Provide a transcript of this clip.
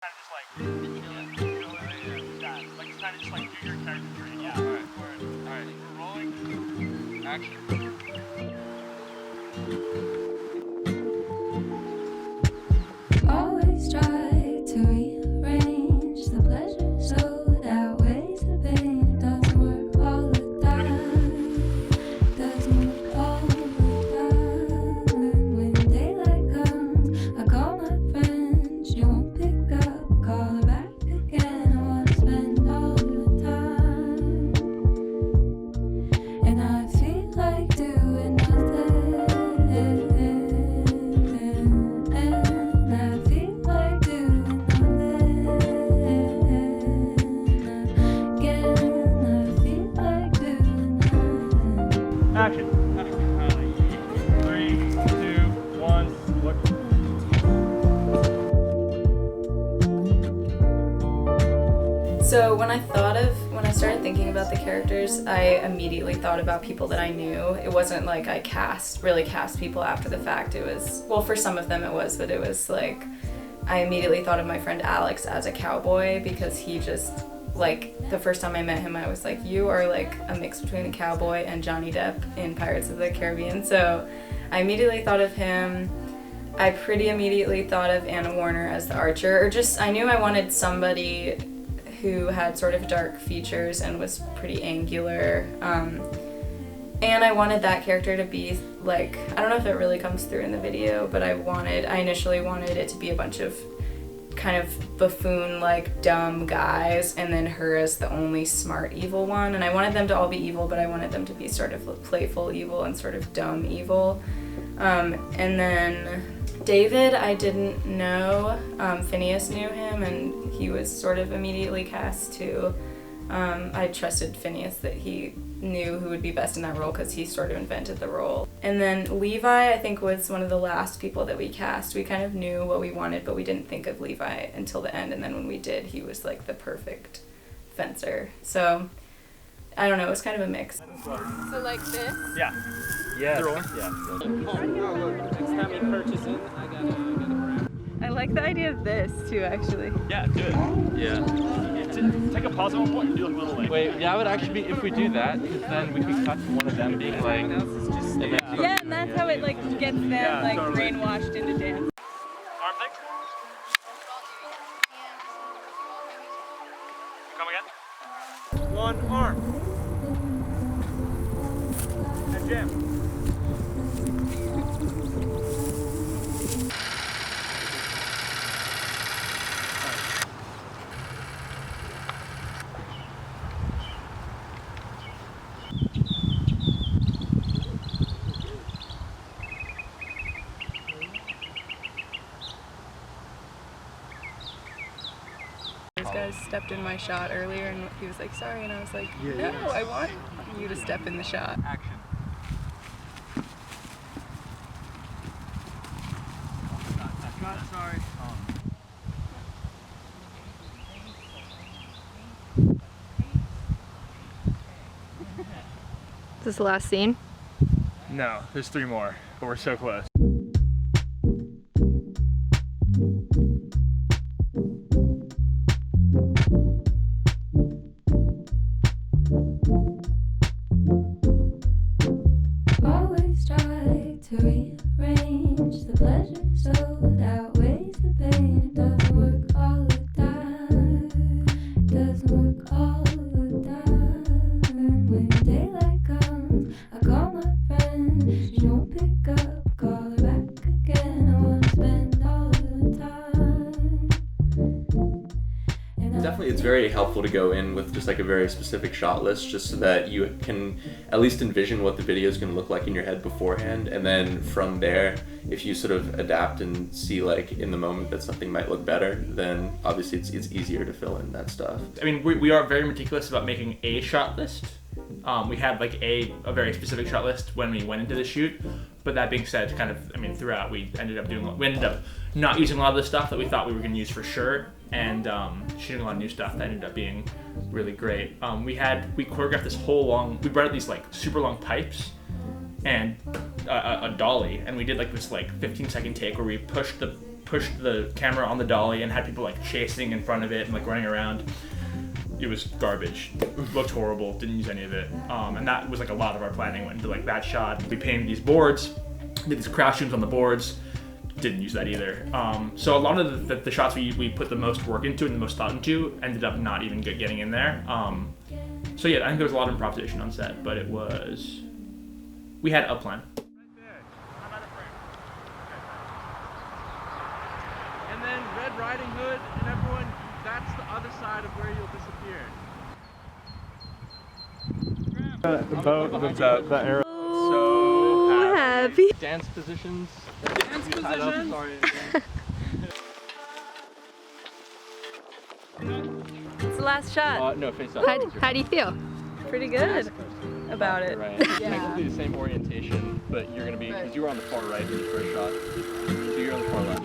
kind of just like, you know, like it's kind of just like do your character training. Yeah. All right. We're rolling. Action. Always try to rearrange the pleasure so it outweighs the pain. It doesn't work all the time. Doesn't work all the time. And when daylight comes, I call my friend. She won't pick up. Call her back again. I wanna spend all the time. And I feel like doing nothing. Action. 3, 2, 1, look. So when I started thinking about the characters, I immediately thought about people that I knew. It wasn't like I really cast people after the fact. It was, well, for some of them it was, but it was like, I immediately thought of my friend Alex as a cowboy because he just, like, the first time I met him, I was like, you are like a mix between a cowboy and Johnny Depp in Pirates of the Caribbean. So I immediately thought of him. I pretty immediately thought of Anna Warner as the archer, or just, I knew I wanted somebody who had sort of dark features and was pretty angular. And I wanted that character to be like, I don't know if it really comes through in the video, but I initially wanted it to be a bunch of kind of buffoon, like dumb guys, and then her as the only smart evil one. And I wanted them to all be evil, but I wanted them to be sort of playful evil and sort of dumb evil. And then David, I didn't know. Phineas knew him, and he was sort of immediately cast too. I trusted Phineas that he knew who would be best in that role because he sort of invented the role. And then Levi, I think, was one of the last people that we cast. We kind of knew what we wanted, but we didn't think of Levi until the end. And then when we did, he was like the perfect fencer. So I don't know, it was kind of a mix. So like this? Yeah. Yeah. Next time you purchase it, I gotta grab. I like the idea of this too, actually. Yeah, do it. Yeah. Take a pause at one point and do like a little like. Wait, that would actually be, if we do that, because then we could cut to one of them being like. Yeah, and that's how it like gets them like totally. brainwashed into dance. Arm thing. Come again. One arm. And jam. Those guys stepped in my shot earlier and he was like, sorry, and I was like, no, I want you to step in the shot. Action. Sorry. Is this the last scene? No, there's 3 more, but we're so close. Always try to rearrange the pleasure so it outweighs the pain. It doesn't work all the time. Doesn't work all the time. And when daylight comes, I call my friend. She won't pick up. Call her back again. I wanna spend all the time. And Definitely, it's very helpful to go in with just like a very specific shot list, just so that you can at least envision what the video is going to look like in your head beforehand, and then from there, if you sort of adapt and see like in the moment that something might look better, then obviously it's easier to fill in that stuff. I mean, we are very meticulous about making a shot list. We had like a very specific shot list when we went into the shoot, but that being said, kind of, I mean, throughout we ended up not using a lot of the stuff that we thought we were going to use for sure, and shooting a lot of new stuff that ended up being really great. We choreographed this we brought out these like super long pipes and a dolly, and we did like this like 15-second take where we pushed the pushed the camera on the dolly and had people like chasing in front of it and like running around. It was garbage. Looked horrible. Didn't use any of it. And that was like a lot of our planning went into like that shot. We painted these boards, did these crash zooms on the boards. Didn't use that either. So a lot of the shots we put the most work into and the most thought into ended up not even getting in there. So yeah, I think there was a lot of improvisation on set, but we had a plan. Right there. I'm out of frame. Okay. And then Red Riding Hood and everyone, that's the other side of where you'll disappear. The boat, the arrow. So happy. Dance positions. Dance position. Sorry. It's the last shot. No, face up. How do you feel? Pretty good about it. Right. Technically the same orientation, but you're gonna be, because you were on the far right in the first shot. So you're on the far left.